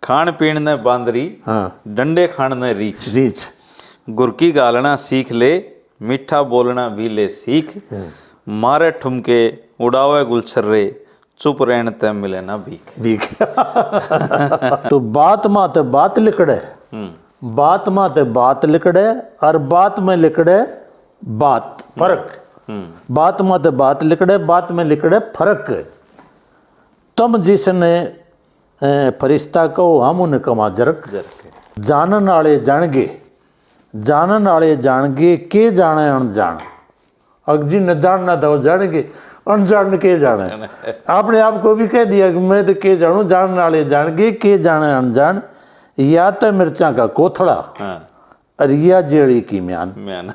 खान पीण ने बांदरी, हाँ, डंडे खान ने रीछ। रीछ। गुरकी गालना सीख ले, मीठा बोलना भी ले सीख। मारे ठुमके उड़ावे गुलछर्रे, चुप रहने ते मिले ना भीख। भीख। तो बात माते बात लिखड़े, बात माते बात लिखड़े, और बात में लिखड़े बात फर्क। बात माते बात लिखड़े, बात में लिखड़े फर्क। तुम जिसने फरिश्ता कहो हम उन्हें कमा जरक। जानन आले जाणगे, जानन आले जाणगे, के जाने अनजान। अगजी न जानना था वो जानेंगे, अनजान के जाने। आपने आपको भी कह दिया कि मैं तो के जानू, जानने वाले जानेंगे, के जाने अनजान। या तो मिर्चा का कोथड़ा, और या जेड़ी की म्यान।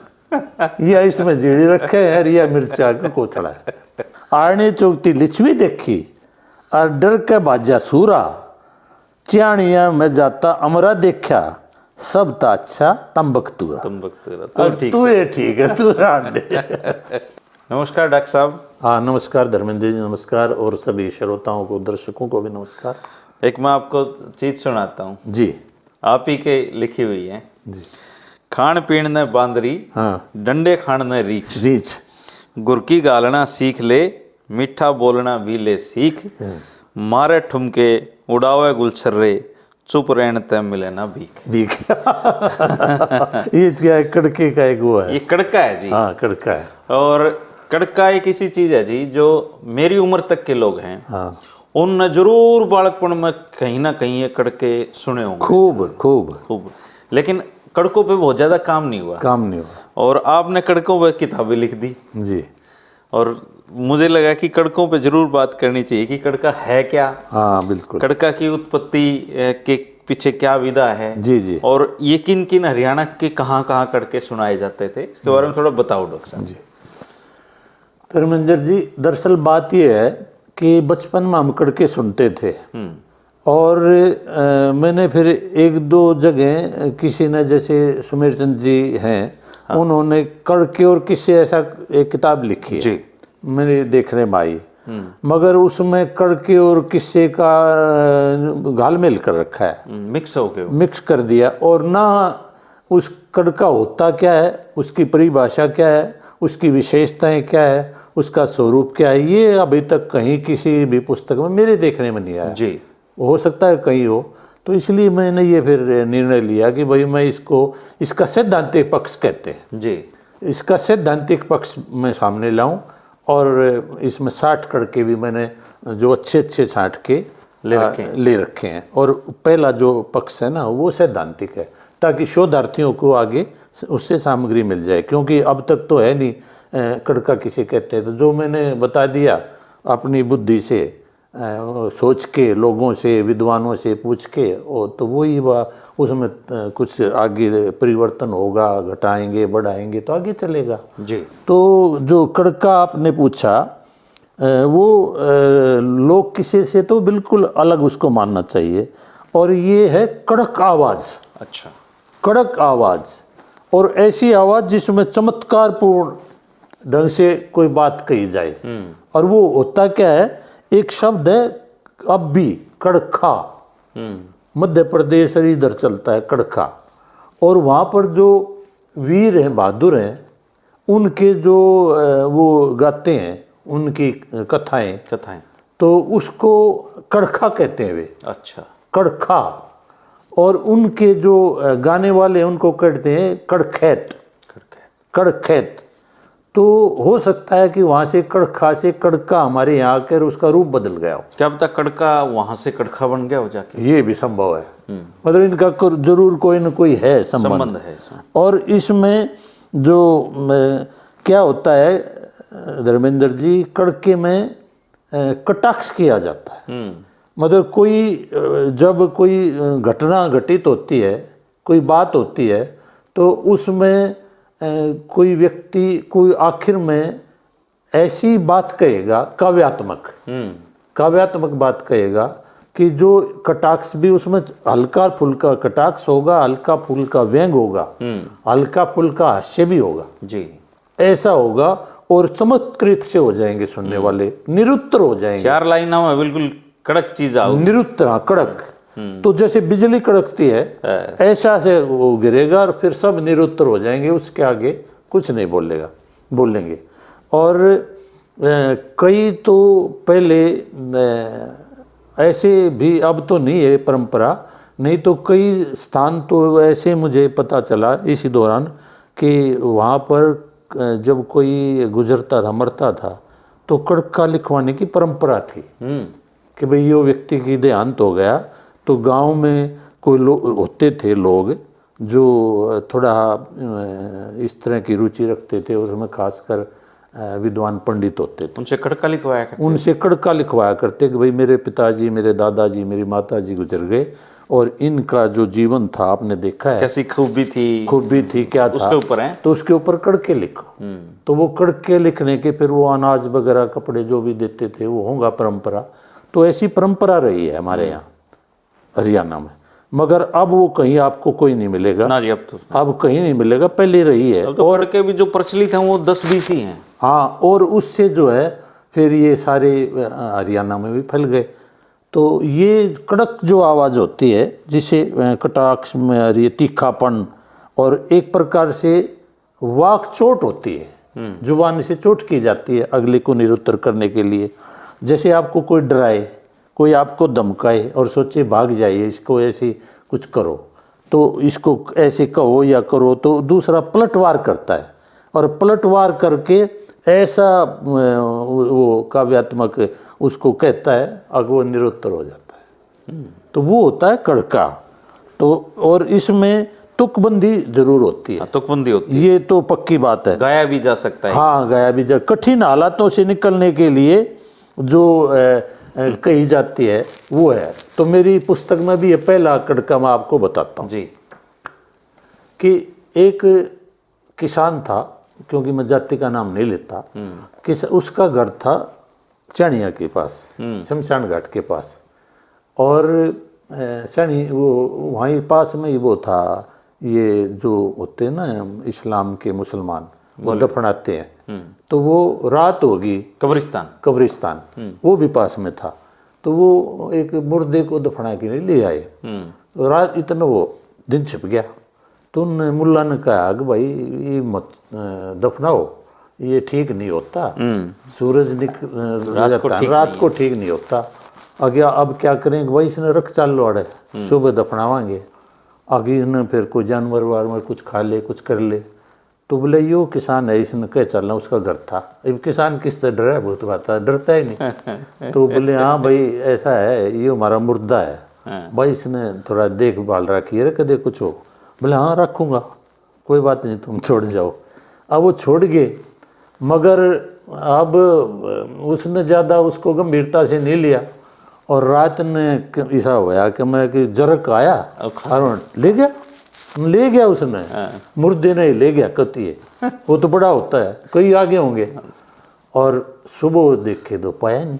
या इसमें जेड़ी रखे है, या मिर्चा का कोथड़ा है। आने चौकती लिच्छवी देखी, और डर के बाजा सूरा। चियाणिया में जाता अमरा देखा, सब ता अच्छा तंबक तूरा। तू ये ठीक है, तू रान दे। नमस्कार डॉक्टर साहब। हाँ नमस्कार धर्मेंद्र जी, नमस्कार, और सभी श्रोताओं को, दर्शकों को भी नमस्कार। एक मैं आपको चीज सुनाता हूँ जी, आप ही के लिखी हुई है जी। खान पीण ने बांदरी, हाँ, डंडे खान ने रीछ। रीछ। गुरकी गालना सीख ले, मीठा बोलना भी ले सीख। मारे ठुमके उड़ावे गुलछर्रे, चुप रहने ते मिले ना भीख। भीख। ये क्या है, कड़के का एक वो है। ये कड़का है जी। हाँ कड़का है। और कड़का एक ऐसी चीज है जी जो मेरी उम्र तक के लोग हैं, हाँ, उन जरूर बालकपन में कहीं ना कहीं ये कड़के सुने होंगे, खूब खूब खूब। लेकिन कड़कों पे बहुत ज्यादा काम नहीं हुआ, काम नहीं हुआ। और आपने कड़कों पे किताबें लिख दी। जी, और मुझे लगा कि कड़कों पे जरूर बात करनी चाहिए कि कड़का है क्या। हाँ बिल्कुल। कड़का की उत्पत्ति के पीछे क्या विधा है। जी जी और ये किन किन हरियाणा के कहाँ कहाँ कड़के सुनाए जाते थे, इसके बारे में थोड़ा बताओ डॉक्टर साहब। जी धर्मेंद्र जी, दरअसल बात यह है कि बचपन में हम कड़के सुनते थे, और मैंने फिर एक दो जगह किसी ने, जैसे सुमेर चंद जी हैं, हाँ, उन्होंने कड़के और किस्से ऐसा एक किताब लिखी है जी, मेरे देखने में आई। मगर उसमें कड़के और किस्से का घालमेल कर रखा है, मिक्स हो गया, मिक्स कर दिया। और ना उस कड़का होता क्या है, उसकी परिभाषा क्या है, उसकी विशेषताएं क्या है, उसका स्वरूप क्या है, ये अभी तक कहीं किसी भी पुस्तक में मेरे देखने में नहीं आया जी। हो सकता है कहीं हो, तो इसलिए मैंने ये फिर निर्णय लिया कि भाई मैं इसको, इसका सैद्धांतिक पक्ष कहते हैं जी, इसका सैद्धांतिक पक्ष मैं सामने लाऊं। और इसमें 60 कड़के भी मैंने जो अच्छे अच्छे छांट के ले रखे हैं। और पहला जो पक्ष है ना, वो सैद्धांतिक है, ताकि शोधार्थियों को आगे उससे सामग्री मिल जाए। क्योंकि अब तक तो है नहीं कड़का किसे कहते हैं, तो जो मैंने बता दिया अपनी बुद्धि से, सोच के, लोगों से, विद्वानों से पूछ के, और तो वही उसमें कुछ आगे परिवर्तन होगा, घटाएंगे बढ़ाएंगे तो आगे चलेगा जी। तो जो कड़का आपने पूछा, वो लोक किसे से तो बिल्कुल अलग उसको मानना चाहिए। और ये है कड़क आवाज़। अच्छा, कड़क आवाज़, और ऐसी आवाज़ जिसमें चमत्कारपूर्ण ढंग से कोई बात कही जाए। और वो होता क्या है, एक शब्द है अब भी, कड़खा। मध्य प्रदेश और इधर चलता है कड़खा। और वहाँ पर जो वीर हैं, बहादुर हैं, उनके जो वो गाते हैं, उनकी कथाएं, तो उसको कड़खा कहते हैं वे। अच्छा, कड़खा। और उनके जो गाने वाले उनको कहते हैं कड़खैत। कड़खैत। तो हो सकता है कि वहाँ से कड़खा से कड़का हमारे यहाँ आकर उसका रूप बदल गया हो। क्या पता कड़का वहाँ से कड़खा बन गया हो जाके, ये भी संभव है। मतलब इनका जरूर कोई न कोई है संबंध है। और इसमें जो क्या होता है धर्मेंद्र जी, कड़के में कटाक्ष किया जाता है। मतलब कोई, जब कोई घटना घटित होती है, कोई बात होती है, तो उसमें कोई व्यक्ति कोई आखिर में ऐसी बात कहेगा, काव्यात्मक बात कहेगा कि जो कटाक्ष भी उसमें हल्का फुल्का कटाक्ष होगा, हल्का फुल्का व्यंग होगा, हल्का फुल्का हास्य भी होगा जी। ऐसा होगा, और चमत्कृत से हो जाएंगे सुनने वाले, निरुत्तर हो जाएंगे। 4 लाइनों में बिल्कुल कड़क चीज आओ, निरुत्तर, कड़क। तो जैसे बिजली कड़कती है ऐसा से वो गिरेगा और फिर सब निरुत्तर हो जाएंगे, उसके आगे कुछ नहीं बोलेंगे। और कई तो पहले ऐसे भी, अब तो नहीं है परंपरा, नहीं तो कई स्थान तो ऐसे मुझे पता चला इसी दौरान कि वहाँ पर जब कोई गुजरता था, मरता था, तो कड़का लिखवाने की परंपरा थी कि भाई ये व्यक्ति की देहांत हो गया। तो गांव में कोई लोग होते थे, लोग जो थोड़ा इस तरह की रुचि रखते थे, उसमें खासकर विद्वान पंडित होते थे, उनसे कड़का लिखवाया करते। उनसे कड़का लिखवाया करते कि भाई मेरे पिताजी, मेरे दादाजी, मेरी माताजी गुजर गए और इनका जो जीवन था आपने देखा है, कैसी खूबी थी क्या था, उसके ऊपर है, तो उसके ऊपर कड़के लिखो। तो वो कड़के लिखने के फिर वो अनाज वगैरह कपड़े जो भी देते थे वो होगा परंपरा। तो ऐसी परंपरा रही है हमारे यहाँ हरियाणा में, मगर अब वो कहीं आपको कोई नहीं मिलेगा ना जी, अब कहीं नहीं मिलेगा, पहले रही है। तो कड़के भी जो प्रचलित हैं वो 10-20 ही हैं। हाँ, और उससे जो है फिर ये सारे हरियाणा में भी फैल गए। तो ये कड़क जो आवाज़ होती है, जिसे कटाक्ष में ये तीखापन और एक प्रकार से वाक चोट होती है, जुबान से चोट की जाती है अगले को निरुत्तर करने के लिए। जैसे आपको कोई डराए, कोई आपको धमकाए और सोचे भाग जाइए, इसको ऐसे कुछ करो, तो इसको ऐसे कहो या करो, तो दूसरा पलटवार करता है और पलटवार करके ऐसा वो काव्यात्मक उसको कहता है, अगर वो निरुत्तर हो जाता है। तो वो होता है कड़का। तो और इसमें तुकबंदी जरूर होती है, तुकबंदी होती है, ये तो पक्की बात है। गाया भी जा सकता है। हाँ, गाया भी जा, कठिन हालातों से निकलने के लिए जो कही जाती है वो है। तो मेरी पुस्तक में भी ये पहला कड़का मैं आपको बताता हूँ जी, कि एक किसान था, क्योंकि मैं जाति का नाम नहीं लेता, कि उसका घर था चैनिया के पास, शमशान घाट के पास। और शनि वो वहीं पास में ही वो था, ये जो होते हैं ना इस्लाम के मुसलमान, वो दफनाते हैं। तो वो रात होगी, कब्रिस्तान वो भी पास में था। तो वो एक मुर्दे को दफना के लिए ले आए। तो रात इतना वो दिन छिप गया। तो उन मुल्ला ने कहा कि भाई ये मत दफनाओ, ये ठीक नहीं होता, सूरज रात को ठीक नहीं होता। आगे अब क्या करेंगे भाई, इसने रख चाल लौड़े, सुबह दफनावांगे, आगे इन्हें फिर कोई जानवर वार कुछ खा ले, कुछ कर ले। तो बोले यो किसान है, इसने कह चलना, उसका घर था। अब किसान किस तरह डरा है, बहुत बात है, डरता ही नहीं। तो बोले हाँ भाई ऐसा है, ये हमारा मुर्दा है भाई, इसने थोड़ा देखभाल रखी है, कदे कुछ हो। बोले हाँ रखूँगा, कोई बात नहीं, तुम छोड़ जाओ। अब वो छोड़ गए, मगर अब उसने ज़्यादा उसको गंभीरता से नहीं लिया। और रात ने ऐसा होया कि मैं कि जरक आया और ले गया उसने, मुर्दे ने ले गया कती है, वो तो बड़ा होता है, कई आगे होंगे। और सुबह देखे तो पाया नहीं।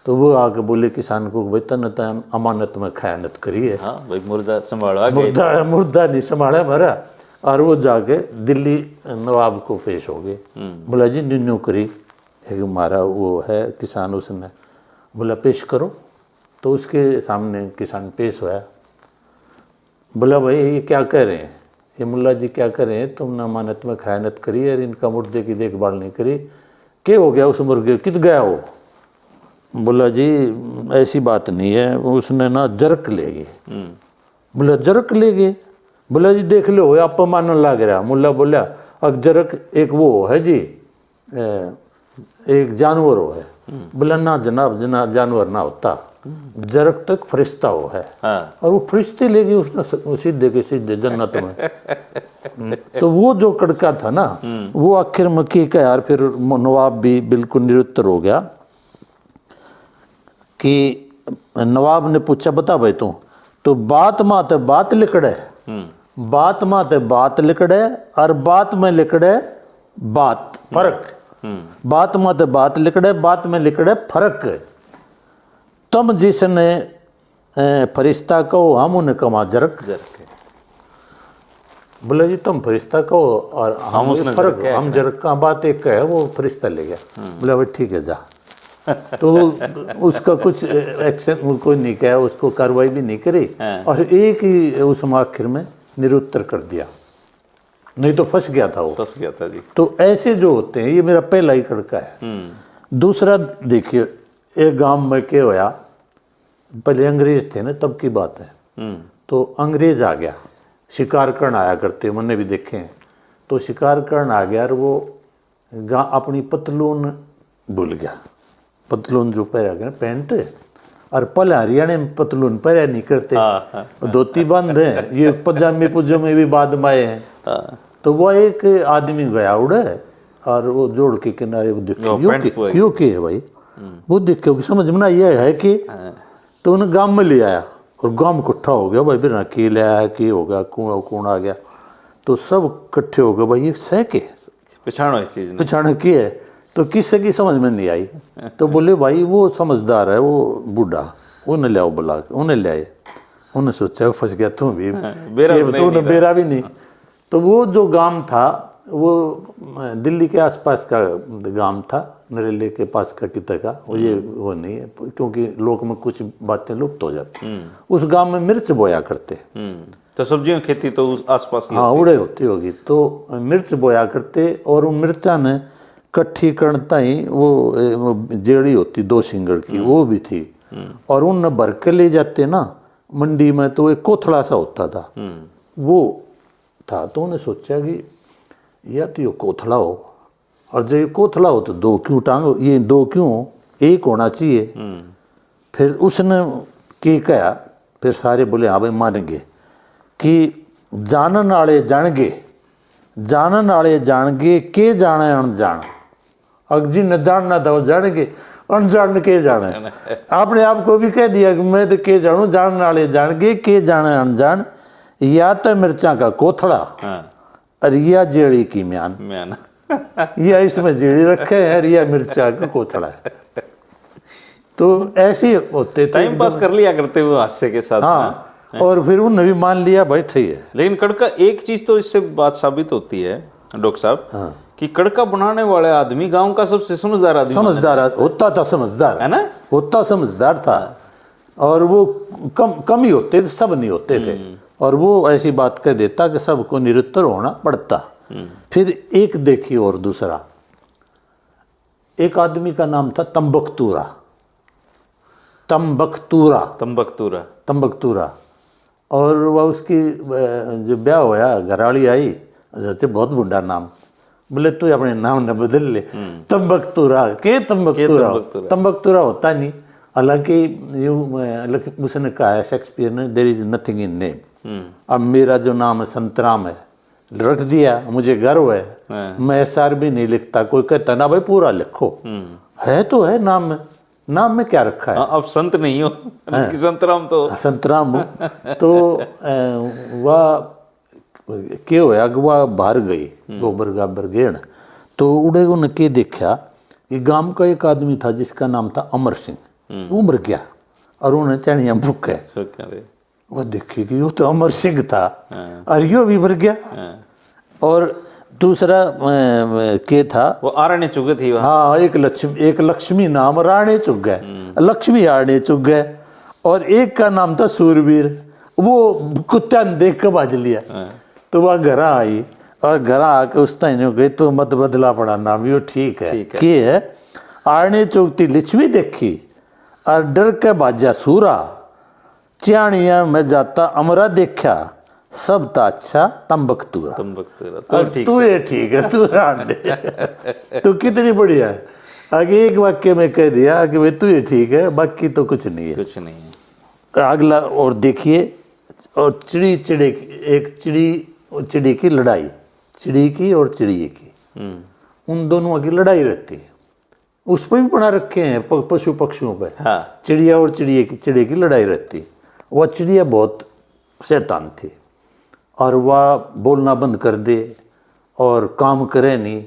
तो वो आके बोले किसान को, भाई तन अमानत में खयानत करी है, हाँ भाई मुर्दा संभाला, मुर्दा नहीं संभाला हमारा। और वो जाके दिल्ली नवाब को पेश हो गए। बोला जी निन्नू करी, एक हमारा वो है किसान, उसने बोला पेश करो। तो उसके सामने किसान पेश हुआ। बोला भाई ये क्या कह रहे हैं, ये मुल्ला जी क्या कह रहे हैं, तुमने अमानत में खयानत करी और इनका मुर्दे की देखभाल नहीं करी, क्या हो गया उस मुर्गे, कित गया हो। बोला जी ऐसी बात नहीं है, उसने ना जरक ले गए। बोला जरक ले गए। बोला जी देख लो आप मानने लग रहा। मुल्ला बोला अब जरक एक वो है जी, एक जानवर हो है। बोला ना जनाब, जानवर ना होता, जरक तक फरिश्ता हो है। और वो फरिश्ते ले गए उसने सीधे के सीधे जन्नत में। तो वो जो कड़का था ना, वो आखिर में का यार, फिर नवाब भी बिल्कुल निरुत्तर हो गया। कि नवाब ने पूछा बता भाई तू, तो बात माते बात लिखड़े, बात माते बात लिखड़े और बात में लिखड़े बात फर्क, बात माते बात लिखड़े, बात में लिखड़े फर्क। तुम जिसने फरिश्ता कहो, हम उन्हें कमा जरक। बोले जी तुम फरिश्ता कहो और हम फर्क, हम जरक का, बात एक है, वो फरिश्ता ले गया। बोले भाई ठीक है जा। तो उसका कुछ एक्शन कोई नहीं किया, उसको कार्रवाई भी नहीं करी, और एक ही उसमें आखिर में निरुत्तर कर दिया, नहीं तो फंस गया था वो। फंस गया था जी। तो ऐसे जो होते हैं, ये मेरा पहला ही कड़का है। दूसरा देखिए, एक गांव में क्या होया, पहले अंग्रेज थे ना, तब की बात है। तो अंग्रेज आ गया, शिकार करने आया करते, मैंने भी देखे हैं। तो शिकार करने आ गया और वो अपनी पतलून भूल गया, पतलून जो पहना गया पैंट, और पहले हरियाणा में पतलून पहना नहीं करते, धोती बंद है, ये पजामे पुजामे भी बाद में आए हैं। तो वो एक आदमी गया उड़े और वो जोड़ के किनारे वो देखे, यो के है भाई, वो देख के समझ में ना ये है कि, तो उन्हें गांव में ले आया और गांव में इकट्ठा हो गया भाई, बिना की ले आया कि होगा, कौन आ गया, तो सब इकट्ठे हो गए भाई, ये सह के पछाणो इस चीज ने, पछाण की है। तो किसी की समझ में नहीं आई, तो बोले भाई वो समझदार है, वो बूढ़ा, उन्हें ले आओ, बुला उन्हें ले आए। उन्हें सोचा फंस गया तू भी, तो बेरा भी नहीं। तो वो जो गांव था वो दिल्ली के आसपास का गांव था, नरेले के पास का कितना का, वो नहीं है, क्योंकि लोक में कुछ बातें लुप्त हो जाती। उस गांव में मिर्च बोया करते, तो सब्जियों की खेती तो उस आसपास ही हाँ उड़े होती होगी, तो मिर्च बोया करते, और वो मिर्चा ने कट्ठी करता ही वो जेड़ी होती 2 सिंगड़ की, वो भी थी, और उन भर के ले जाते ना मंडी में, तो एक कोथड़ा सा होता था, वो था। तो उन्हें सोचा कि या तो ये कोथड़ा हो, और जब ये कोथड़ा हो तो 2 क्यों टांगो, ये 2 क्यों, एक होना चाहिए। फिर उसने की कहा, फिर सारे बोले हाँ भाई मानेंगे, कि जानन आले जाणगे, जानन आले जाणगे, के जाने अनजान, अगजी न जानना था वो जानेंगे, अनजान के जाने। आपने आपको भी कह दिया कि मैं तो के जानू, जानने वाले जानेंगे, के जाने अनजान, या तो मिर्चा का कोथड़ा, और या जेड़ी की म्यान, या इसमें जेड़ी रखे है, या मिर्चा का कोथड़ा है। तो ऐसे होते थे, टाइम पास कर लिया करते हुए हास्य के साथ। हाँ, और फिर उन्होंने भी मान लिया भाई ठीक है। लेकिन कड़का, एक चीज तो इससे बात साबित होती है डॉक्टर साहब, कि कड़का बनाने वाले आदमी गांव का सबसे समझदार आदमी, समझदार होता था, समझदार है ना, होता समझदार था, और वो कम ही होते थे, सब नहीं होते थे, और वो ऐसी बात कह देता कि सबको निरुत्तर होना पड़ता। फिर एक देखिए, और दूसरा एक आदमी का नाम था तंबकतूरा, तंबकतूरा, तंबकतूरा, तंबकतूरा। और वह उसकी जब ब्याह होया, घराड़ी आई, अच्छा बहुत बुढ़ा नाम, बोले तू अपने नाम न बदल ले, तंबकतूरा के तंबकतूरा, तंबकतूरा होता नहीं। हालांकि उसने कहा है शेक्सपियर ने, there is nothing in name. अब मेरा जो नाम है संतराम है, रख दिया, मुझे गर्व है, मैं SR भी नहीं लिखता, कोई कहता ना भाई पूरा लिखो, है तो है नाम में, नाम में क्या रखा है। अब संत नहीं हो, संतराम तो संतराम हो। तो वह क्या होया कि वह बाहर गई, गोबर गाबर घेण, तो उड़े उन्हें के देखा कि गांव का एक आदमी था जिसका नाम था अमर सिंह, वो मर गया, और उन्हें चढ़िया भूख है, वह देखे कि वो तो अमर सिंह था, और यो भी मर गया। और दूसरा के था, वो आरण्य चुग थी, हाँ, एक लक्ष्मी नाम राणे चुग है, लक्ष्मी आरण्य चुग है, और एक का नाम था सूरवीर, वो कुत्ता ने देख के बाज लिया। तो वह घर आई, और घर आके उस टाइम गई, तो मत बदला पड़ा नाम, यो ठीक है, के है। आरण्य चौकती लक्ष्मी देखी, और डर के बाजा सूरा, चियाणिया में जाता अमरा देखा, सब ता अच्छा तंबकतूरा, तू ये ठीक है, तू रान दे। तो कितनी बढ़िया है, आगे एक वाक्य में कह दिया कि भाई तू ये ठीक है, बाकी तो कुछ नहीं है, कुछ नहीं है। अगला और देखिए, और एक चिड़ी की लड़ाई, चिड़ी की और चिड़िए की, उन दोनों की लड़ाई रहती है, उस पर भी बना रखे हैं पशु पक्षियों पे। हाँ। चिड़िया और चिड़िया की लड़ाई रहती है। वह चिड़िया बहुत शैतान थी, और वह बोलना बंद कर दे और काम करे नहीं,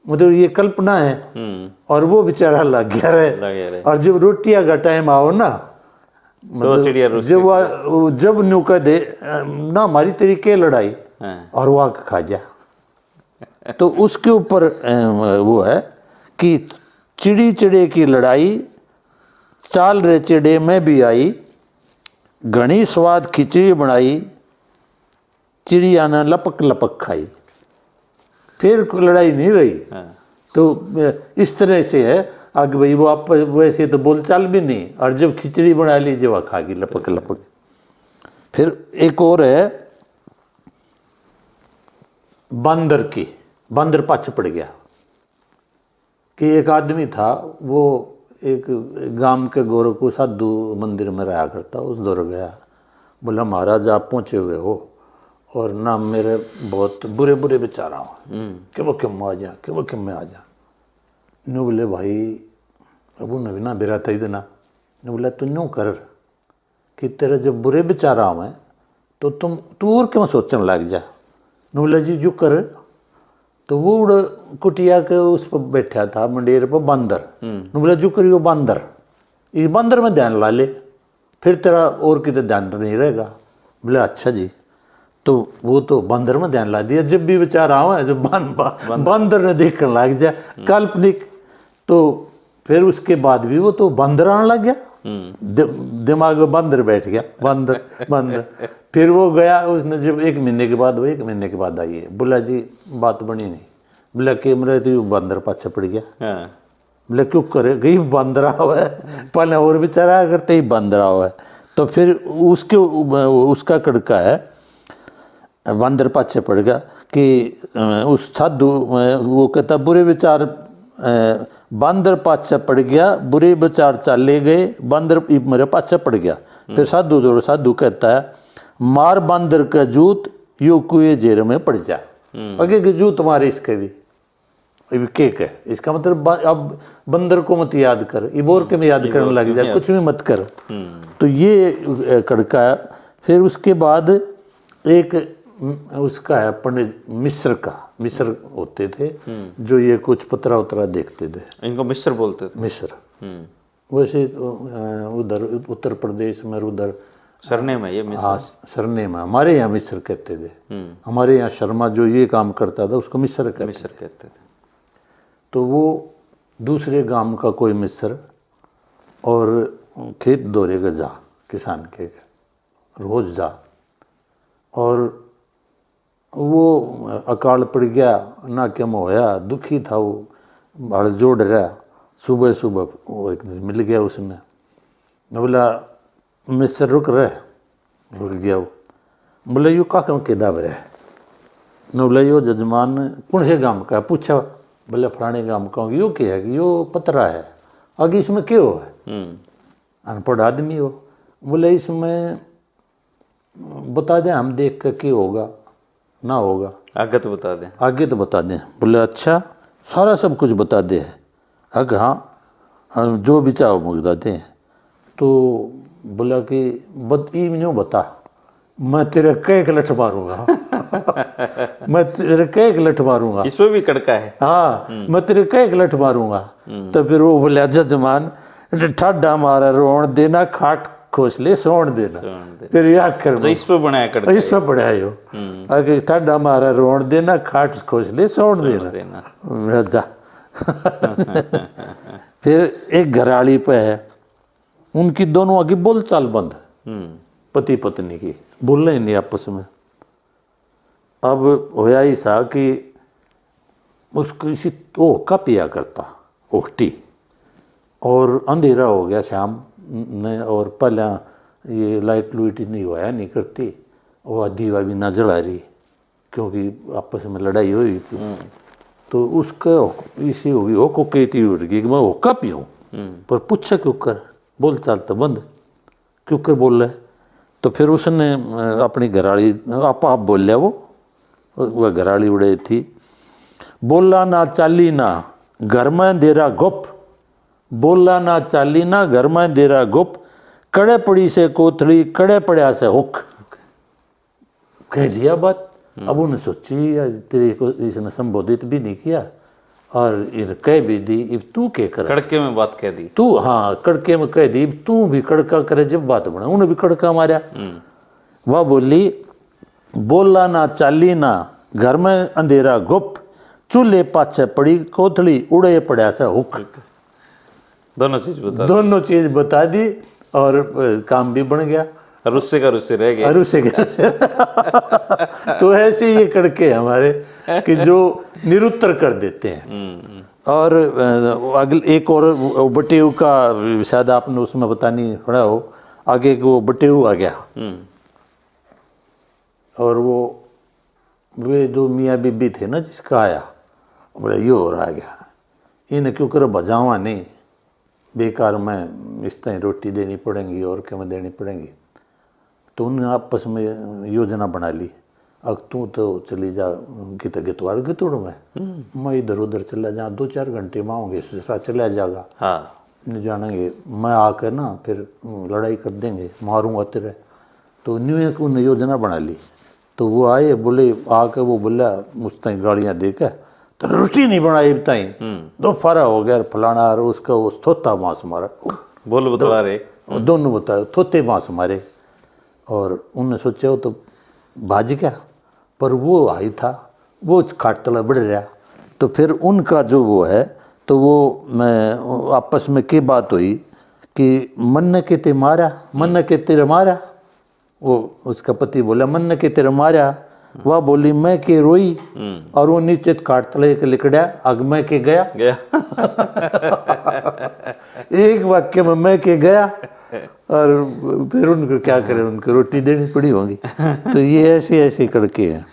मतलब ये कल्पना है। और वो बेचारा लग गया रहे, और जब रोटियां का टाइम आओ ना, तो चिड़िया जब न्यू कह दे ना हमारी तेरी के लड़ाई, और वो खा जा। तो उसके ऊपर वो है कि चिड़ी चिड़े की लड़ाई, चाल रे चिड़े में भी आई, घनी स्वाद खिचड़ी बनाई, चिड़िया ने लपक लपक खाई। फिर कोई लड़ाई नहीं रही। तो इस तरह से है आगे भाई, वो आप वैसे तो बोलचाल भी नहीं, और जब खिचड़ी बना लीजिए वह खागी लपक लपक। फिर एक और है बंदर की, बंदर पाछे पड़ गया कि एक आदमी था, वो एक गांव के गोरख को साधु मंदिर में रहा करता, उस दौर गया, बोला महाराज आप पहुंचे हुए हो और ना मेरे बहुत बुरे बुरे विचार आओ कि वो क्यों आ जा, कि वो क्यों मैं आ जा। ने बोले भाई अब उन्हें भी ना बिराता ही देना। ने बोला तू न्यों कर कि तेरे जब बुरे विचार आवे तो तू और क्यों सोचने लग जा। ने बोला जी जो कर। तो वो उड़ कुटिया के उस पर बैठा था मंडेर पर बंदर। ने बोला जो करियो बंदर, इस बंदर में ध्यान ला ले, फिर तेरा और कितने ध्यान नहीं रहेगा। बोले अच्छा जी। तो वो तो बंदर में ध्यान ला दिया, जब भी विचार आवे जो बंदर ने देखने लग जाए काल्पनिक। तो फिर उसके बाद भी वो तो बंदर आने लग गया, दिमाग में बंदर बैठ गया, बंदर बंदर। फिर वो गया, उसने जब 1 महीने के बाद, वो 1 महीने के बाद आई है, बोला जी बात बनी नहीं। बोला कि मेरे तो बंदर पाछे पड़ गया। बोले क्यों करे गई बंदर हुआ है, पहले और बेचारा करते ही बंदर हुआ है। तो फिर उसका कड़का है, बंदर पाछे पड़ गया कि उस साधु वो कहता बुरे विचार, बंदर पाछे पड़ गया, बुरे विचार चले गए, बंदर मेरे पाछे पड़ गया। फिर साधु कहता है मार बंदर का जूत यो कुएं जेर में पड़ जा। आगे के जूत मारे इसके भी केक है, इसका मतलब अब बंदर को मत याद कर, इबोर के में याद करने लग जा, कुछ भी मत कर। तो ये कड़का है। फिर उसके बाद एक उसका है पंडित मिस्र का, मिस्र होते थे जो ये कुछ पतरा उतरा देखते थे, इनको मिस्र बोलते थे। मिस्र वैसे तो उधर उत्तर प्रदेश में उधर सरनेम है ये मिस्र। हाँ सरनेम है, हमारे यहाँ मिस्र कहते थे। हमारे यहाँ शर्मा जो ये काम करता था उसको मिस्र कहते थे। तो वो दूसरे गांव का कोई मिस्र और खेत दौरे का जा, किसान के रोज जा, और वो अकाल पड़ गया ना, क्या होया, दुखी था वो, हड़ जोड़ रहा। सुबह सुबह वो एक दिन मिल गया उसने, बोला मिस्र रुक गया वो। बोला यू का के दाब रहा है। न बोला यो जजमान कौन से गांव का, पूछा। बोले फलाने गांव का। यो क्या है, यो पतरा है, आगे इसमें क्यों है, अनपढ़ आदमी हो। बोले इसमें बता दें हम देख कर क्या होगा ना होगा, आगे तो बता दें, आगे तो बता दें। बोले अच्छा सारा सब कुछ बता दे। अग हाँ जो भी चाहो बता दें। तो बोला कि नहीं बता, मैं तेरे कई लठ मारूंगा मैं तेरे कई लठ मारूंगा। इसमें भी कड़का है। हाँ मैं तेरे कई लठ मारूंगा। तो फिर वो बोला जजमान ठाडा मारा रोन देना, खाट खोसले सोन देना। फिर याद कर तो इस पे बनाया कड़का, इस पे बनाया आगे ठाडा मारा रोन देना, खाट खोसले सोन देना जा। फिर एक घराली पे है, उनकी दोनों आगे बोलचाल बंद, पति पत्नी की बोलना ही नहीं आपस में। अब होया ही सा कि उसको इसी ओका पिया करता ओखटी, और अंधेरा हो गया शाम ने, और पहले ये लाइट लूइट नहीं हुआ नहीं करती, और दीवा भी ना जला रही क्योंकि आपस में लड़ाई हुई थी। तो उसका इसी होगी ओको केटी उठ गई कि मैं ओका पीऊँ, पर पूछा क्यों कर, बोल चाल तो बंद, क्यों कर बोल रहे। तो फिर उसने अपनी घराड़ी आप बोल लिया, वह घराड़ी उड़े थी। बोला ना चाली ना घर में देरा गुप, बोला ना चाली ना घर में देरा गुप, कड़े पड़ी से कोथड़ी कड़े पड़ा से हुक। कह दिया बात। अब उन्हें सोची तेरे को इसने संबोधित भी नहीं किया और इन कह भी दी, अब तू क्या कर, कड़के में बात कह दी तू, हाँ कड़के में कह दी, तू भी कड़का करे जब बात बना। उन्हें भी कड़का मारा। वह बोली बोला ना चाली ना घर में अंधेरा गुप, चूल्हे पाछे पड़ी कोथड़ी उड़े पड़ा सा हुक। दोनों चीज बता दोनों चीज बता दी और काम भी बन गया रुस्से का रुस्से रह गए। और उसे तो ऐसे ये कड़के हमारे कि जो निरुत्तर कर देते हैं। और अगले एक और बटेऊ का शायद आपने उसमें पता नहीं पड़ा हो, आगे वो बटेऊ आ गया और वे जो मियाँ बीबी थे ना जिसका आया, बोले ये हो रहा गया, इन्हें क्यों कर बजावा नहीं, बेकार में इस तरह रोटी देनी पड़ेगी और क्या में देनी पड़ेगी। तो उन्होंने आपस में योजना बना ली, अब तू तो चली जा कित गितवाड़ गितुड़ में, मैं इधर उधर चला जा, 2-4 घंटे में आऊँगे, दूसरा चला जाएगा, हाँ नहीं जानेंगे, मैं आकर ना फिर लड़ाई कर देंगे, मारूंगा तेरे। तो न्यू एक उन्होंने योजना बना ली। तो वो आए, बोले आकर वो बोला उस ताई गाड़ियाँ देकर तो रोटी नहीं बनाई ताई, दो फारा हो गया फलाना, और उसका उस थोता बांस मारा, बोल बतला रे। दोनों बताए थोते बांस मारे। और उन्होंने सोचा वो तो भाज गया, पर वो आई था, वो खाटला बढ़ रहा। तो फिर उनका जो वो है, तो वो मैं आपस में की बात हुई कि मन के ते मारा, मन के तेरे मारा। वो उसका पति बोला मन के तेरे मारा, वह बोली मैं के रोई, और वो नीचे काटतले के लिकड़ा अग मैं के गया एक वाक्य में मैं के गया। और फिर उनको क्या करें, उनको रोटी देनी पड़ी होगी। तो ये ऐसे ऐसे कड़के हैं।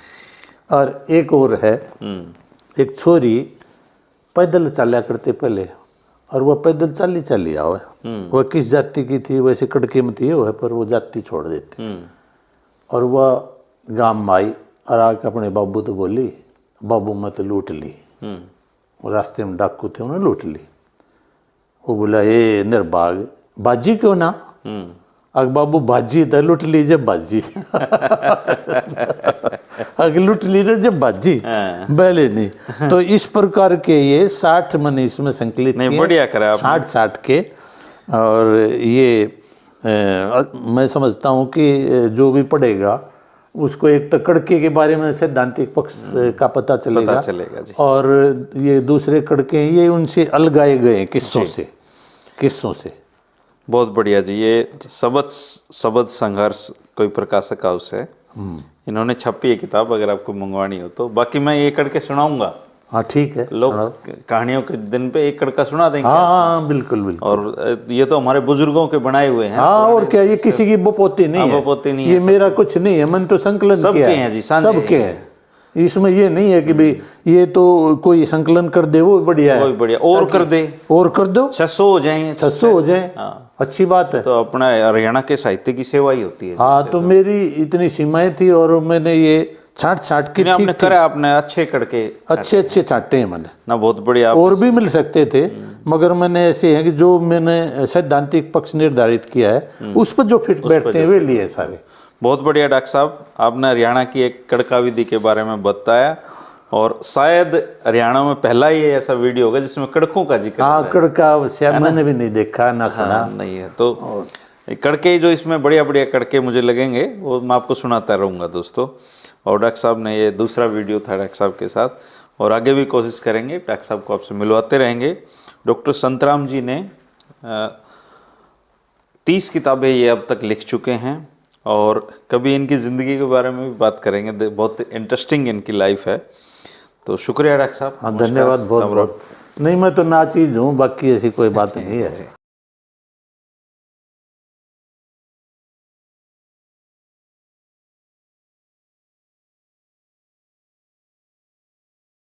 और एक और है, एक छोरी पैदल चला करते पहले, और वह पैदल चाली आवे, वह किस जाति की थी वैसे कड़के में थी वह, पर वो जाति छोड़ देते। और वह गांव में आई और आके अपने बाबू तो बोली, बाबू मैं तो लूट ली, वो रास्ते में डाकू थे उन्होंने लूट ली। वो बोला ये निर्भाग बाजी क्यों ना, अग बाबू बाजी था, लूट लीजिए बाजी अग लूट लीजिए जब बाजी पहले नहीं। तो इस प्रकार के ये 60 मन इसमें संकलित नहीं, बढ़िया करा आपने। 60 के। और ये मैं समझता हूँ कि जो भी पढ़ेगा उसको एक तो कड़के के बारे में सैद्धांतिक पक्ष का पता चलेगा जी। और ये दूसरे कड़के ये उनसे अलगाए गए किस्सों से। बहुत बढ़िया जी। ये शब्द संघर्ष कोई प्रकाशक हाउस है, इन्होंने छपी है किताब, अगर आपको मंगवानी हो तो। बाकी मैं ये कड़के सुनाऊंगा। हाँ ठीक है, लोग कहानियों के दिन पे एक कड़का सुना देंगे। हाँ बिल्कुल बिल्कुल। और ये तो हमारे बुजुर्गों के बनाए हुए हैं। हाँ और क्या, ये किसी की बपोती नहीं है, बपोती नहीं ये है, मेरा कुछ नहीं है, मन तो संकलन सबके किया है हैं जी, सबके हैं। इसमें ये नहीं है कि भाई ये तो कोई संकलन कर दे वो बढ़िया है, बहुत बढ़िया, और कर दो 600 हो जाए, 600 हो जाए, अच्छी बात है। तो अपना हरियाणा के साहित्य की सेवा ही होती है। हाँ तो मेरी इतनी सीमाएं थी और मैंने ये छाट की आपने करा, आपने अच्छे कड़के अच्छे छाटे हैं मैंने ना, बहुत बढ़िया। और भी मिल सकते थे मगर मैंने ऐसे हैं कि जो मैंने सैद्धांतिक पक्ष निर्धारित किया है उस पर जो फिट बैठते हैं वे लिए सारे। बहुत बढ़िया डॉक्टर साहब, आपने हरियाणा की एक कड़का विधि के बारे में बताया, और शायद हरियाणा में पहला ही ऐसा वीडियो होगा जिसमें कड़कों का जिक्र। हाँ कड़का शायद मैंने भी नहीं देखा ना सुना। नहीं है तो कड़के जो इसमें बढ़िया बढ़िया कड़के मुझे लगेंगे वो मैं आपको सुनाता रहूँगा दोस्तों। और डॉक्टर साहब ने ये दूसरा वीडियो था डॉक्टर साहब के साथ, और आगे भी कोशिश करेंगे डॉक्टर साहब को आपसे मिलवाते रहेंगे। डॉक्टर संतराम जी ने 30 किताबें ये अब तक लिख चुके हैं, और कभी इनकी ज़िंदगी के बारे में भी बात करेंगे, बहुत इंटरेस्टिंग इनकी लाइफ है। तो शुक्रिया डॉक्टर साहब। हाँ धन्यवाद बहुत बहुत। नहीं मैं तो नाचीज हूँ, बाकी ऐसी कोई बात नहीं है।